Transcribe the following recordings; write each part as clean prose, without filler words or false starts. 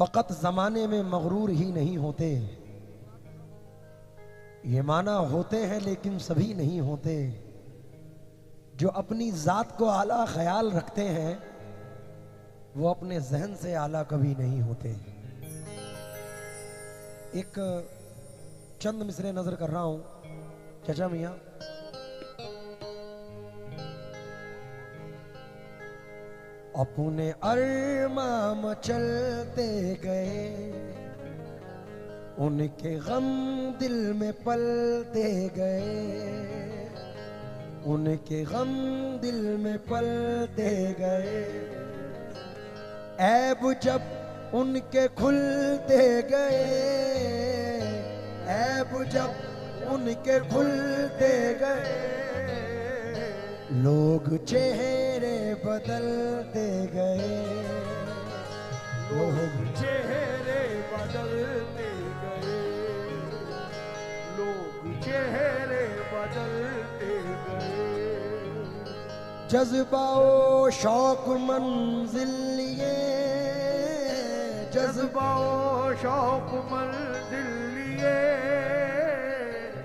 फकत जमाने में मगरूर ही नहीं होते, ये माना होते हैं लेकिन सभी नहीं होते। जो अपनी जात को आला ख्याल रखते हैं वो अपने जहन से आला कभी नहीं होते। एक चंद मिसरे नजर कर रहा हूं चाचा मियां। अपने अरमाम चलते गए, उनके गम दिल में पलते गए, उनके गम दिल में पलते गए। ऐब जब उनके खुलते गए, ऐब जब उनके खुलते गए, लोग चेहरे बदलते गए, लोग चेहरे बदलते गए, लोग चेहरे बदलते गए। जज्बा ओ शौक मंजिल लिए, जज्बा ओ शौक मंजिल लिए,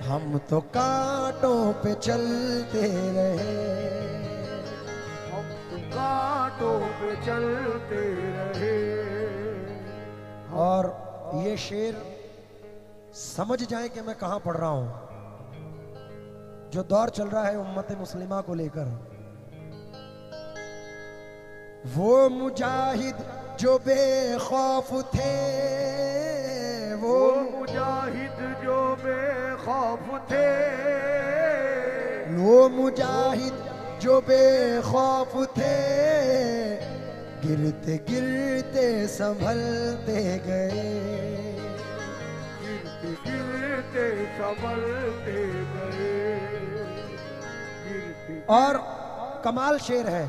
हम तो कांटों पे चलते रहे, हम तो कांटों पे चलते रहे। और ये शेर समझ जाए कि मैं कहां पढ़ रहा हूं। जो दौर चल रहा है उम्मत मुस्लिमा को लेकर, वो मुजाहिद जो बेखौफ थे, वो मुजाहिद जो बेखौफ थे, वो मुजाहिद जो बेखौफ थे, गिरते गिरते संभलते गए, गिरते गिरते संभलते गए, गिरते। और कमाल शेर है।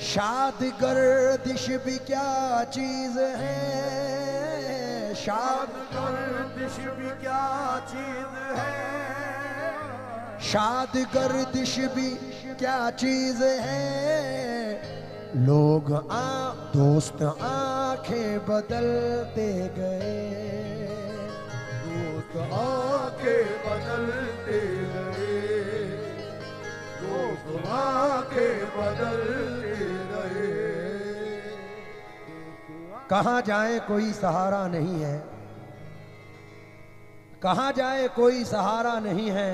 शाद गर्दिश भी क्या चीज है, शाद गर्दिश भी क्या चीज है, शाद गर्दिश भी क्या चीज है। लोग दोस्त आंखें बदलते गए, दोस्त आंखें बदलते गए, दोस्त आंखें बदलते गए। कहां जाए कोई सहारा नहीं है, कहां जाए कोई सहारा नहीं है,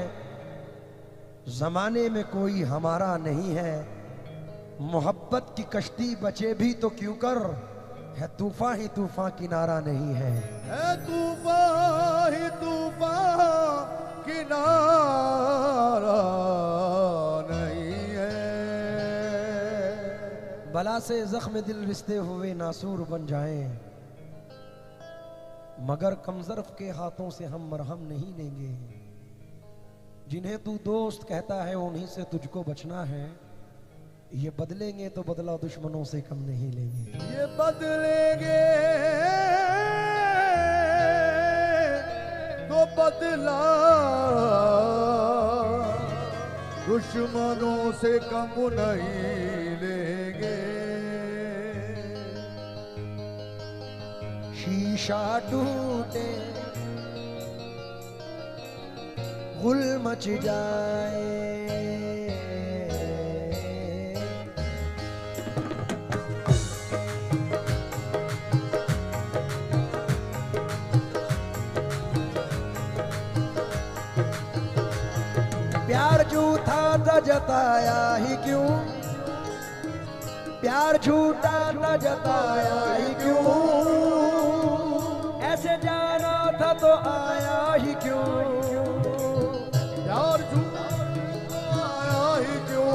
जमाने में कोई हमारा नहीं है। मोहब्बत की कश्ती बचे भी तो क्यों कर, है तूफान ही तूफान किनारा नहीं है, तूफान ही तूफान किनारा नहीं है। बला से जख्म दिल रिश्ते हुए नासूर बन जाएं, मगर कमजर्फ के हाथों से हम मरहम नहीं लेंगे। जिन्हें तू दोस्त कहता है उन्हीं से तुझको बचना है, ये बदलेंगे तो बदला दुश्मनों से कम नहीं लेंगे। ये बदलेंगे तो बदला दुश्मनों से कम नहीं लेंगे। शीशा टूटे गुल मच जाए, प्यार झूठा था जताया ही क्यों, प्यार झूठा था जताया ही क्यों, ऐसे जाना था तो आया ही क्यों, प्यार झूठा आया ही क्यों,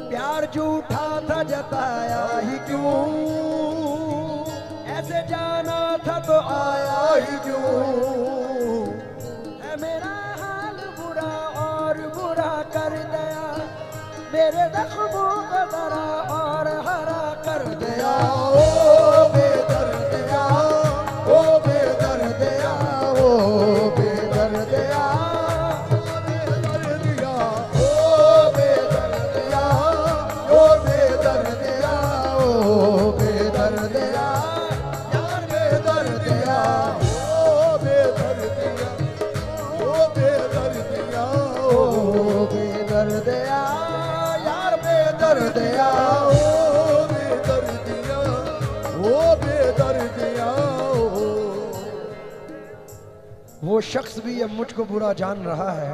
प्यार झूठा था जताया ही क्यों, ऐसे जाना था तो आया ही क्यों। है मेरा हाल बुरा और बुरा कर दिया, मेरे जख्मों को जरा और हरा कर दिया। ओ बेदर्दिया, ओ बेदर्दिया, ओ बेदर्दिया, बेदर्दिया, ओ बेदर्दिया, ओ बेदर्दिया, ओ बेदर्दिया। बेदर्दिया यार बेदर्दिया ओ बेदर्दिया ओ बेदर्दिया। वो शख्स भी अब मुझको बुरा जान रहा है,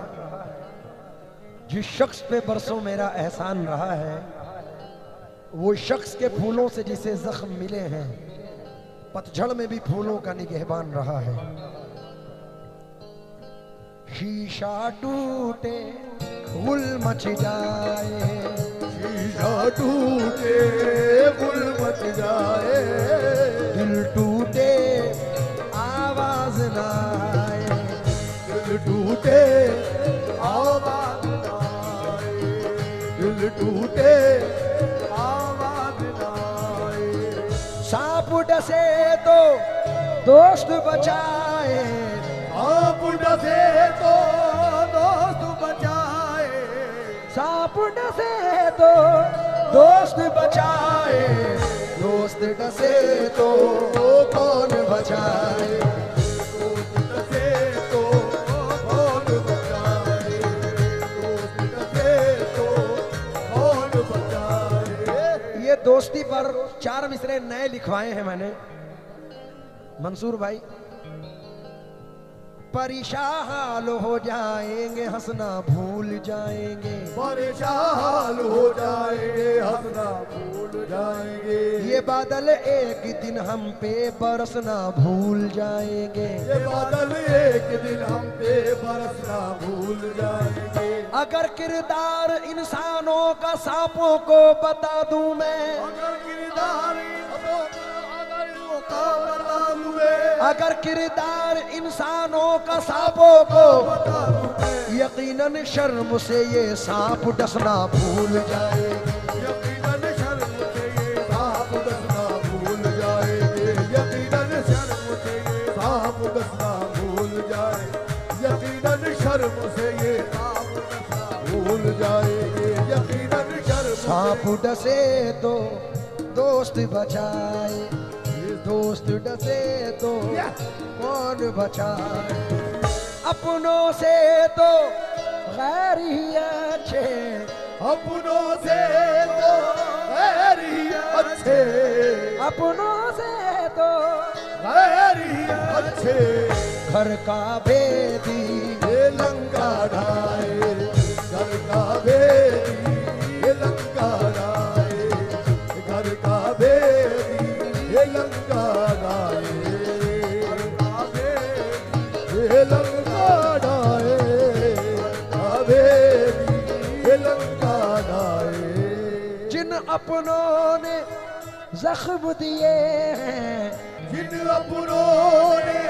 जिस शख्स पे बरसों मेरा एहसान रहा है, वो शख्स के फूलों से जिसे जख्म मिले हैं, पतझड़ में भी फूलों का निगहबान रहा है। शीशा टूटे गुल मच जाए, शीशा टूटे गुल मच जाए, दिल टूटे आवाज ना आए, दिल टूटे आवाज ना आए, दिल टूटे आवाज ना आए। सांप डसे तो दोस्त बचाए, आप डसे तो दोस्त बचाए, सांप डसे तो दोस्त बचाए, दोस्त डसे तो कौन बचाए। दोस्त डसे तो कौन बचाए, दोस्त डसे तो कौन बचाए। ये दोस्ती पर 4 मिसरे नए लिखवाए हैं मैंने मंसूर भाई। परेशान हो जाएंगे हंसना भूल जाएंगे, परेशान हो जाएंगे हंसना भूल जाएंगे, ये बादल एक दिन हम पे बरसना भूल जाएंगे, ये बादल एक दिन हम पे बरसना भूल जाएंगे। अगर किरदार इंसानों का सांपों को बता दूं मैं, अगर किरदार का बता दूं मैं, अगर किरदार इंसानों का सांपों को बता दूं मैं, यकीनन शर्म से ये सांप डसना भूल जाएंगे, यकीनन शर्म से ये सांप डसना भूल जाएंगे, यकीनन शर्म से ये सांप डसना भूल जाए, यकीनन शर्म से ये सांप डसना भूल जाएंगे, यकीनन शर्म। सांप डसे तो दोस्त बचाए, दोस्त डसे तो कौन बचाए। अपनों से तो गैर ही अच्छे, अपनों से तो गैर ही अच्छे, अपनों से तो गैर ही अच्छे, घर का भेदी ये लंका ढाए, घर का भेदी ये लंका ढाए, घर का भेदी ये लंका ढाए, घर का भेदी ये लंका ढाए, भेदी ये लंका ढाए। जिन अपनों ने जख्म दिए हैं, जिन अपनों ने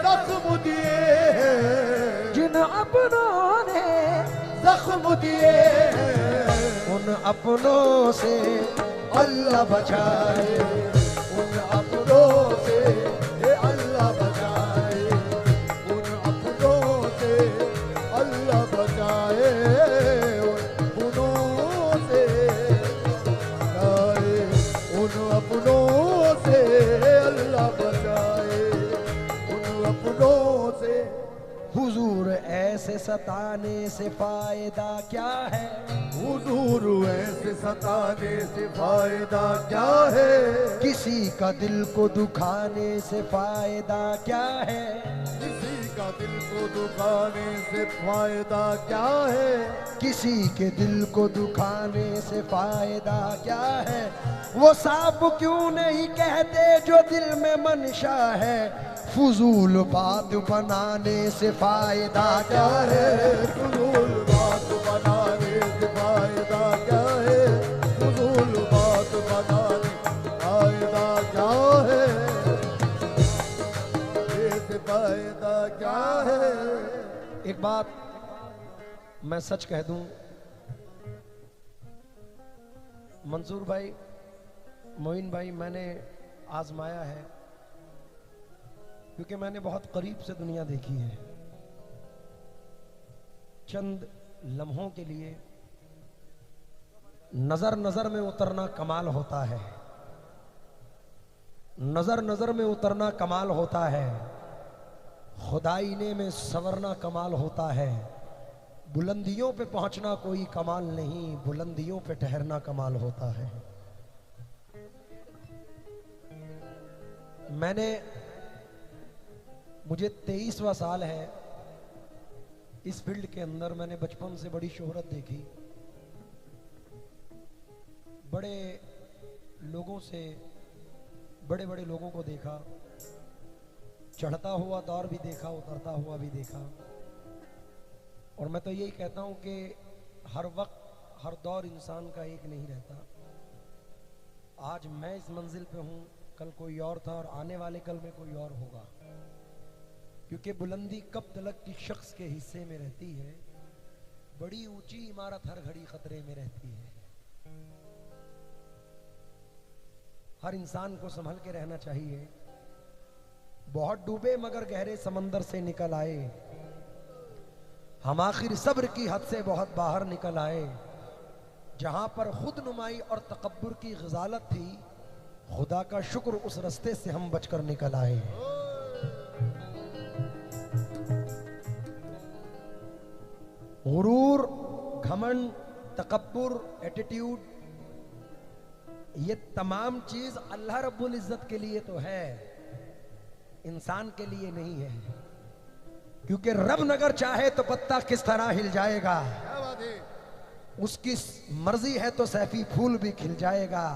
जख्म दिए हैं, जिन अपनों ने जख्म दिए हैं, उन अपनों से अल्लाह बचाए, उन अपनों से ये अल्लाह बचाए, उन अपनों से अल्लाह बचाए, उन अपनों से बचाए, उन अपनों से अल्लाह बचाए, उन अपनों से। हुजूर ऐसे सताने से फायदा क्या है, हुजूर ऐसे सताने से फायदा क्या है, किसी का दिल को दुखाने से फायदा क्या है, किसी का दिल को दुखाने से फायदा क्या है, किसी के दिल को दुखाने से फायदा क्या है। वो सांप क्यों नहीं कहते जो दिल में मंशा है, फजूल बात बनाने से फायदा क्या है, फजूल बात बनाने से फायदा क्या है, फजूल बात बनाने फायदा क्या है, इससे फायदा क्या है। एक बात मैं सच कह दूं मंसूर भाई, मोइन भाई, मैंने आजमाया है क्योंकि मैंने बहुत करीब से दुनिया देखी है। चंद लम्हों के लिए नजर नजर में उतरना कमाल होता है, नजर नजर में उतरना कमाल होता है, खुदाईने में संवरना कमाल होता है, बुलंदियों पे पहुंचना कोई कमाल नहीं, बुलंदियों पे ठहरना कमाल होता है। मुझे 23वां साल है इस फील्ड के अंदर। मैंने बचपन से बड़ी शोहरत देखी, बड़े लोगों से बड़े बड़े लोगों को देखा, चढ़ता हुआ दौर भी देखा, उतरता हुआ भी देखा। और मैं तो यही कहता हूं कि हर वक्त हर दौर इंसान का एक नहीं रहता। आज मैं इस मंजिल पे हूं, कल कोई और था और आने वाले कल में कोई और होगा। क्योंकि बुलंदी कब तलक की शख्स के हिस्से में रहती है, बड़ी ऊंची इमारत हर घड़ी खतरे में रहती है। हर इंसान को संभल के रहना चाहिए। बहुत डूबे मगर गहरे समंदर से निकल आए, हम आखिर सब्र की हद से बहुत बाहर निकल आए। जहां पर खुद नुमाई और तकब्बुर की ग़िज़ालत थी, खुदा का शुक्र उस रास्ते से हम बचकर निकल आए। गुरूर, घमंड, तकब्बुर, एटीट्यूड, ये तमाम चीज अल्लाह रब्बुल इज्जत के लिए तो है, इंसान के लिए नहीं है। क्योंकि रब नगर चाहे तो पत्ता किस तरह हिल जाएगा, उसकी मर्जी है तो सैफी फूल भी खिल जाएगा।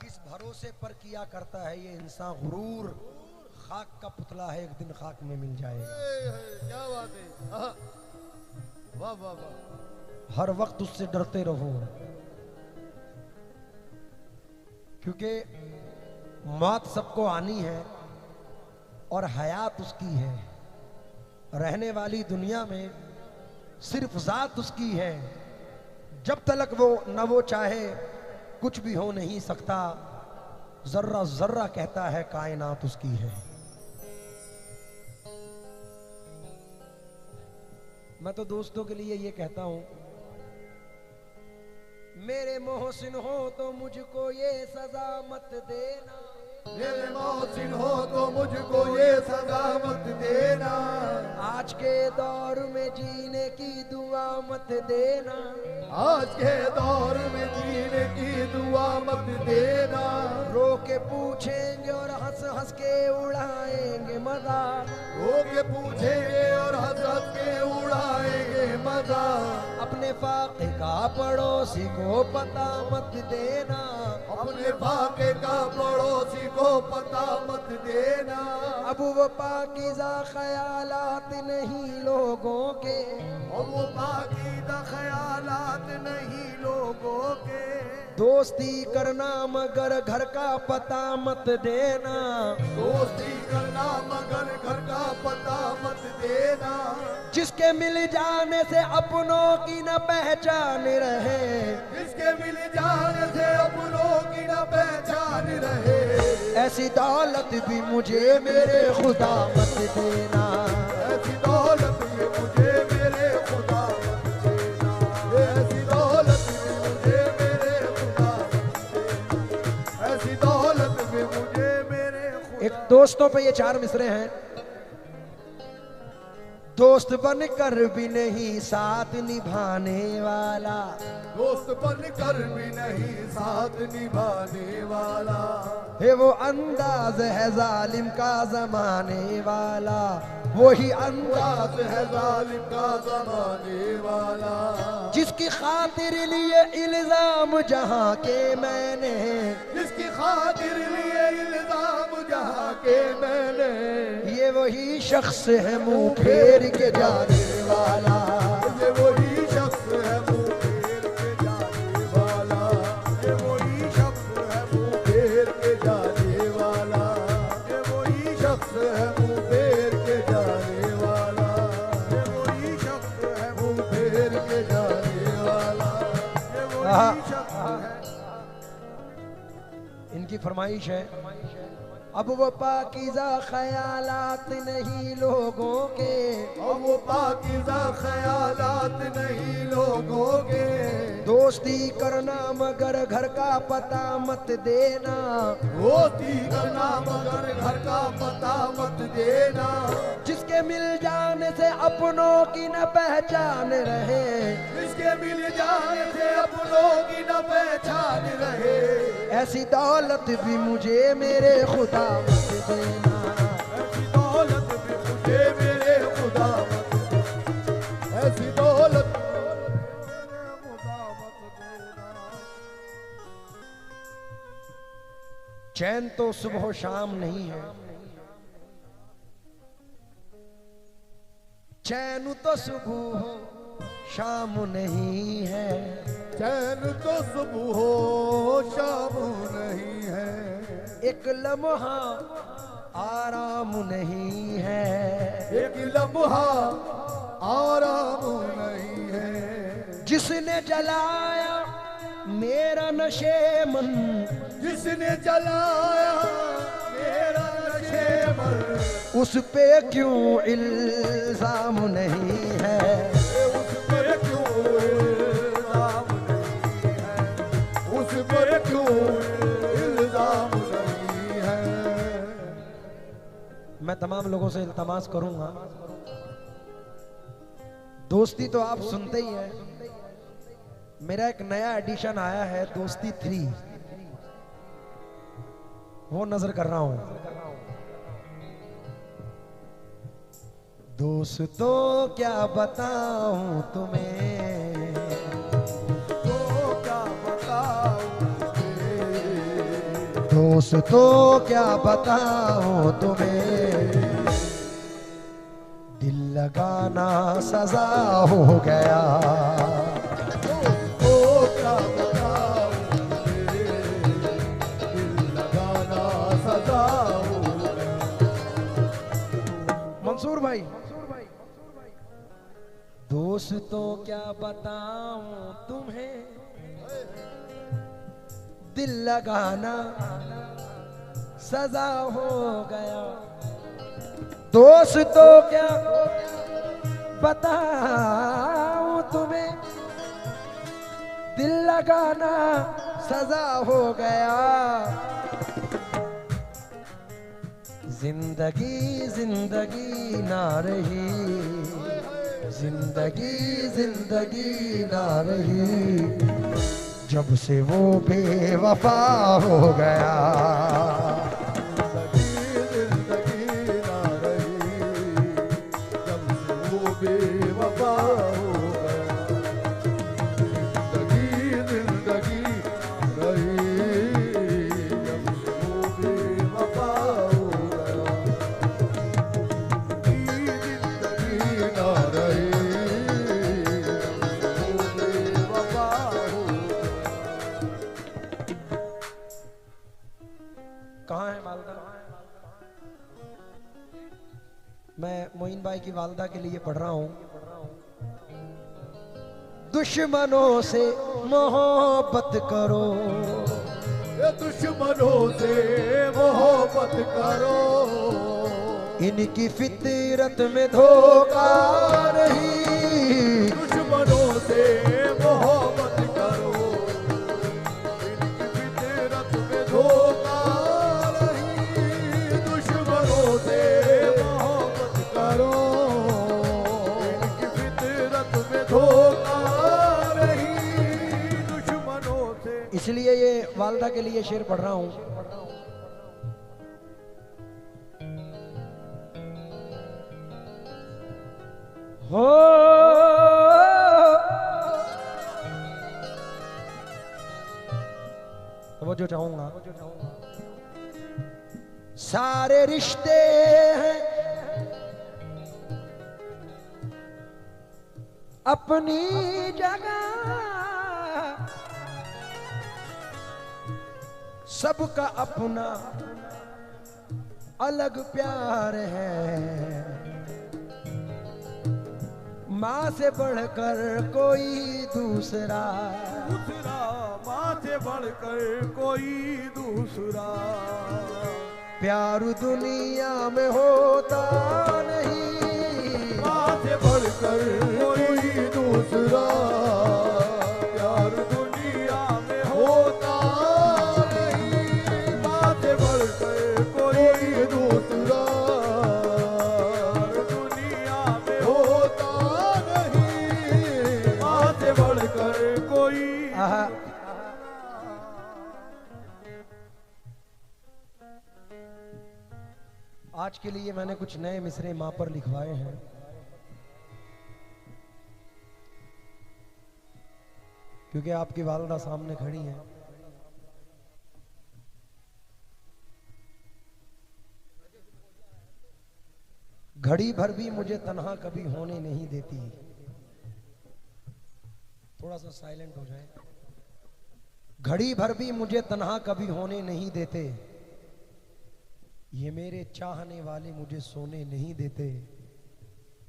किस भरोसे पर किया करता है ये इंसान गुरूर, खाक का पुतला है, एक दिन खाक में मिल जाएगा। क्या बात है, वाह वाह वाह। हर वक्त उससे डरते रहो, क्योंकि मौत सबको आनी है और हयात उसकी है। रहने वाली दुनिया में सिर्फ जात उसकी है। जब तलक वो न वो चाहे कुछ भी हो नहीं सकता। जर्रा जर्रा कहता है कायनात उसकी है। मैं तो दोस्तों के लिए ये कहता हूं, मेरे मोहसिन हो तो मुझको ये सजा मत देना, मेरे मोहसिन हो तो मुझको ये सजा मत देना। आज के दौर में जीने की दुआ मत देना, आज के दौर में जीने की दुआ मत देना। रो के पूछेंगे और हंस हंस के उड़ाएंगे मजाक, रो के पूछेंगे और हंस हंस के उड़ाएंगे मजाक। अपने फाके का पड़ोसी को पता मत देना, अपने फाके का पड़ोसी को पता मत देना। अब वो पाकीज़ा ख्यालात नहीं लोगों के, अब वो पाकीज़ा ख्यालात नहीं लोगों के। दोस्ती करना मगर घर का पता मत देना, दोस्ती करना मगर घर का पता मत देना। जिसके मिल जाने से अपनों की न पहचान रहे, जिसके मिल जाने से अपनों की न पहचान रहे। ऐसी दौलत भी मुझे मेरे खुदा मत देना, ऐसी दौलत भी मुझे मेरे खुदा मत देना। ऐसी दौलत भी मुझे मेरे खुदा मत देना। ऐसी दौलत भी मुझे मेरे खुदा। एक दोस्तों पे ये 4 मिसरे हैं। दोस्त बनकर भी नहीं साथ निभाने वाला, दोस्त बनकर भी नहीं साथ निभाने वाला। है वो अंदाज है जालिम का जमाने वाला, वही अंदाज है जालिम का जमाने वाला। जिसकी खातिर लिए इल्जाम जहां के मैंने, जिसकी खातिर लिए इल्जाम जहां के मैंने। ये वही शख्स है मुंह फेर के जाने वाला, ये वही शख्स है मुंह फेर के जाने वाला। ये वही शख्स है मुंह फेर के जाने वाला। ये वही शख्स है मुंह फेर के जाने वाला। ये वही शख्स है मुंह फेर के जाने वाला। ये वही शख्स है। इनकी फरमाइश है, अब वो पाकीज़ा ख्यालात नहीं लोगों के, अब वो पाकीज़ा ख्यालात नहीं लोगों के। दोस्ती करना मगर घर का पता मत देना, दोस्ती करना मगर घर का पता मत देना। जिसके मिल जाने से अपनों की न पहचान रहे, जिसके मिल जाने से अपनों की न पहचान रहे। ऐसी दौलत भी मुझे मेरे खुदा मत देना, ऐसी दौलत भी मुझे मेरे खुदा मत देना। ऐसी दौलत चैन तो सुबह शाम नहीं है, चैन तो सुबह शाम नहीं है, चैन तो सुबह हो शाम नहीं है। एक लम्हा आराम नहीं है, एक लम्हा आराम नहीं है। जिसने जलाया मेरा नशे मन, जिसने जलाया मेरा नशेमन, उस पे क्यों इल्जाम नहीं है, उस पर क्यों इल्जाम नहीं है। उस पर क्यों इल्जाम नहीं है। मैं तमाम लोगों से इल्तमास करूंगा, दोस्ती तो आप सुनते ही हैं, मेरा एक नया एडिशन आया है दोस्ती 3, वो नजर कर रहा हूं। दोस्तों क्या बताऊं तुम्हें, तो क्या बताऊं तुझे। दोस्तों क्या बताऊं तुम्हें, दिल लगाना सजा हो गया, तो क्या बताऊं तुझे। दिल लगाना सजा हो गया। मंसूर भाई, दोस्तों क्या बताऊं तुम्हें, दिल लगाना सजा हो गया, दोस्तों क्या बताऊं तुम्हें, दिल लगाना सजा हो गया, जिंदगी जिंदगी ना रही, जिंदगी जिंदगी ना रही, जब से वो बेवफा हो गया, जिंदगी ना रही, जब से वो बेवफा हो गया। जिंदगी रही, जब से वो बेवफा हो गया। जिंदगी ना रही, जब से वो बेवफा हो गया। कहाँ है वालदा? मैं मोइन भाई की वालदा के लिए पढ़ रहा हूं। दुश्मनों से मोहब्बत करो, ये दुश्मनों से मोहब्बत करो। इनकी फितरत में धोखा नहीं, दुश्मनों से मोहब्बत करो। इनकी फितरत में धोखा नहीं। दुश्मनों से मोहब्बत करो। इनकी फितरत में धोखा नहीं। दुश्मनों से। इसलिए ये वालदा के लिए शेर पढ़ रहा हूं। हो वो जो चाहूंगा, सारे रिश्ते हैं अपनी जगह, सबका अपना अलग प्यार है। माँ से बढ़कर कोई दूसरा, माँ से बढ़कर कोई दूसरा प्यार दुनिया में होता नहीं। माँ से बढ़कर कोई दूसरा प्यार दुनिया आज के लिए मैंने कुछ नए मिसरे मां पर लिखवाए हैं। क्योंकि आपकी वालदा सामने खड़ी हैं। घड़ी भर भी मुझे तन्हा कभी होने नहीं देती। थोड़ा सा साइलेंट हो जाए। घड़ी भर भी मुझे तन्हा कभी होने नहीं देते। ये मेरे चाहने वाले मुझे सोने नहीं देते।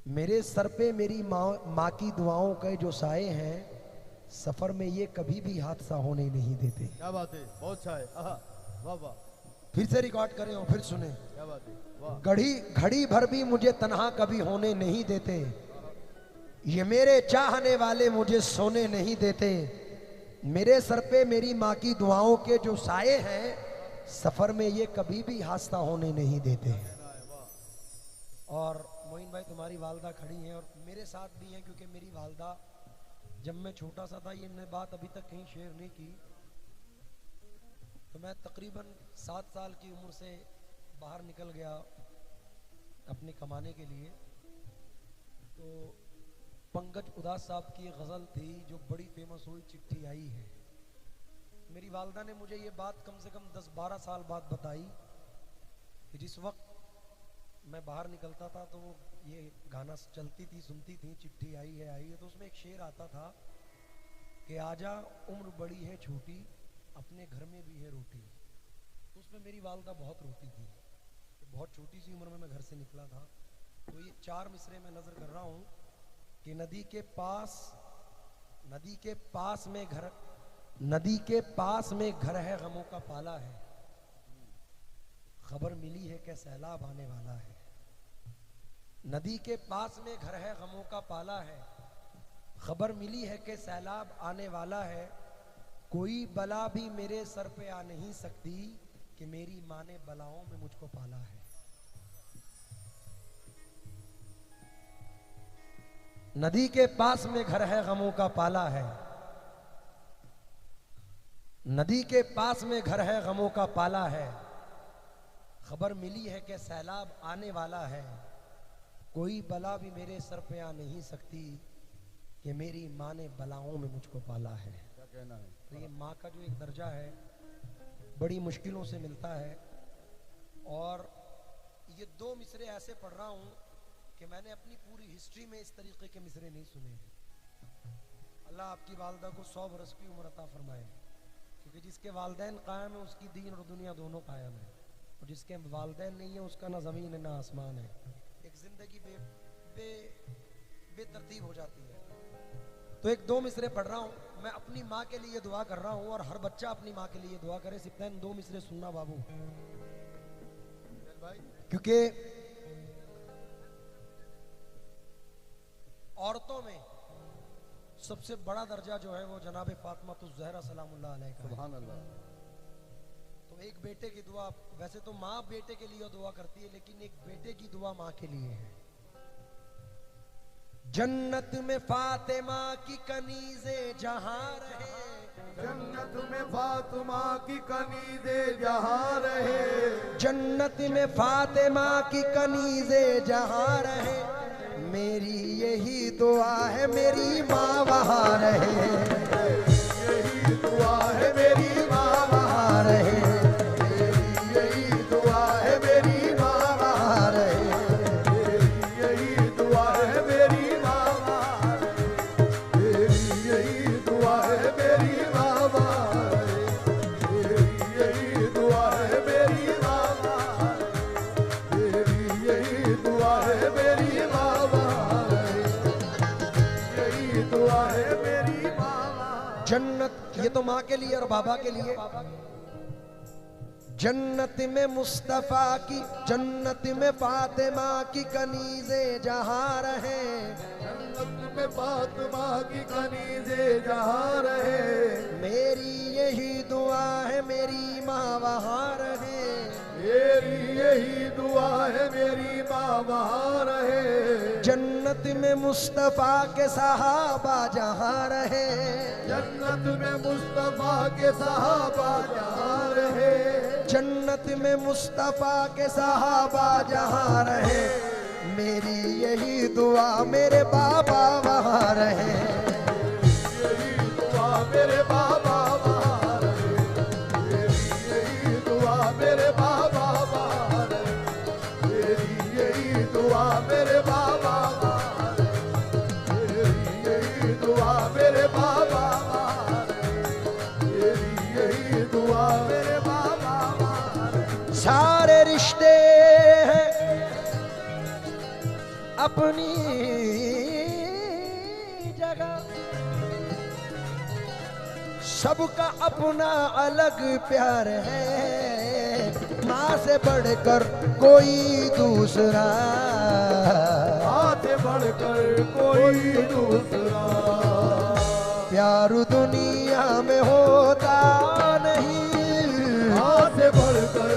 मेरे सर पे मेरी माँ की दुआओं के जो साए हैं, सफर में ये कभी भी हादसा होने नहीं देते। क्या बात है, बहुत अच्छा है। वाह वाह, फिर से रिकॉर्ड करें और फिर सुने। क्या बात है, वाह। घड़ी भर भी मुझे तन्हा कभी होने नहीं देते। ये मेरे चाहने वाले मुझे सोने नहीं देते। मेरे सर पे मेरी माँ की दुआओं के जो साए हैं, सफर में ये कभी भी हादसा होने नहीं देते। और मोइन भाई तुम्हारी वालदा खड़ी हैं और मेरे साथ भी हैं, क्योंकि मेरी वालदा जब मैं छोटा सा था, ये मैंने बात अभी तक कहीं शेयर नहीं की, तो मैं तकरीबन 7 साल की उम्र से बाहर निकल गया अपने कमाने के लिए। तो पंकज उदास साहब की एक गज़ल थी जो बड़ी फेमस हुई, चिट्ठी आई है। मेरी वालदा ने मुझे ये बात कम से कम 10-12 साल बाद बताई कि जिस वक्त मैं बाहर निकलता था तो वो ये गाना चलती थी, सुनती थी, चिट्ठी आई है। तो उसमें एक शेर आता था कि आजा उम्र बड़ी है छोटी, अपने घर में भी है रोटी। तो उसमें मेरी वालदा बहुत रोती थी। बहुत छोटी सी उम्र में मैं घर से निकला था। तो ये 4 मिसरे में नजर कर रहा हूँ कि नदी के पास में घर है, गमों का पाला है। खबर मिली है कि सैलाब आने वाला है। नदी के पास में घर है, गमों का पाला है। खबर मिली है कि सैलाब आने वाला है। कोई बला भी मेरे सर पे आ नहीं सकती कि मेरी माँ ने बलाओं में मुझको पाला है। नदी के पास में घर है, गमों का पाला है। नदी के पास में घर है, गमों का पाला है। खबर मिली है कि सैलाब आने वाला है। कोई बला भी मेरे सर पे आ नहीं सकती कि मेरी माँ ने बलाओं में मुझको पाला है। क्या कहना है? तो ये माँ का जो एक दर्जा है, बड़ी मुश्किलों से मिलता है। और ये 2 मिसरे ऐसे पढ़ रहा हूँ कि मैंने अपनी पूरी हिस्ट्री में इस तरीके के मिसरे नहीं सुने हैं। अल्लाह आपकी वालदा को 100 बरस की उम्र अता फरमाए, क्योंकि जिसके वालदैन कायम है उसकी दीन और दुनिया दोनों कायम है, और जिसके वालदैन नहीं है उसका ना ज़मीन है ना आसमान है। एक ज़िंदगी बेतरतीब हो जाती है। तो एक 2 मिसरे पढ़ रहा हूँ। मैं अपनी माँ के लिए दुआ कर रहा हूँ और हर बच्चा अपनी माँ के लिए दुआ करे। सिप्तैन 2 मिसरे सुनना बाबू, क्योंकि औरतों में सबसे बड़ा दर्जा जो है वो जनाब फातिमा ज़हरा सलामुल्लाह अलैहा का है। सुभान अल्लाह। तो एक बेटे की दुआ, वैसे तो माँ बेटे के लिए दुआ करती है, लेकिन एक बेटे की दुआ माँ के लिए है। जन्नत में फातिमा की कनीज़े जहां रहे, जन्नत में फातिमा की कनीज़े जहां रहे। जन्नत में फातिमा की कनीज़े जहां रहे। मेरी यही दुआ है मेरी माँ वहां रहे। यही दुआ है मेरी माँ वहां रहे। यही दुआ है मेरी माँ वहां रहे। यही दुआ है मेरी माँ वहां रहे। यही दुआ है मेरी माँ वहां रहे। यही दुआ है मेरी माँ वहां रहे। यही दुआ है मेरी माँ जन्नत, ये तो माँ के लिए और बाबा के लिए। जन्नत में मुस्तफा की, जन्नत में फातिमा की कनीज़े जहां रहे। जन्नत में फातिमा की कनीज़े जहां रहे। मेरी यही दुआ है मेरी माँ वहां रहे। मेरी यही दुआ है मेरी माँ वहां रहे। जन्नत में मुस्तफा के सहाबा जहां रहे। जन्नत में मुस्तफा के सहाबा जहां रहे। जन्नत में मुस्तफा के सहाबा जहाँ रहे, मेरी यही दुआ मेरे बाबा वहाँ रहे। यही दुआ मेरे बाबा वहाँ रहे, मेरी यही दुआ मेरे बाबा वहाँ रहे, मेरी यही दुआ मेरे बाबा वहाँ रहे, मेरी यही दुआ मेरे बाबा वहाँ रहे, मेरी यही दुआ मेरे बाबा वहाँ रहे। सारे रिश्ते हैं अपनी जगह, सबका अपना अलग प्यार है, माँ से बढ़कर कोई दूसरा, माँ से बढ़कर कोई दूसरा, प्यार दुनिया में होता नहीं, माँ से बढ़कर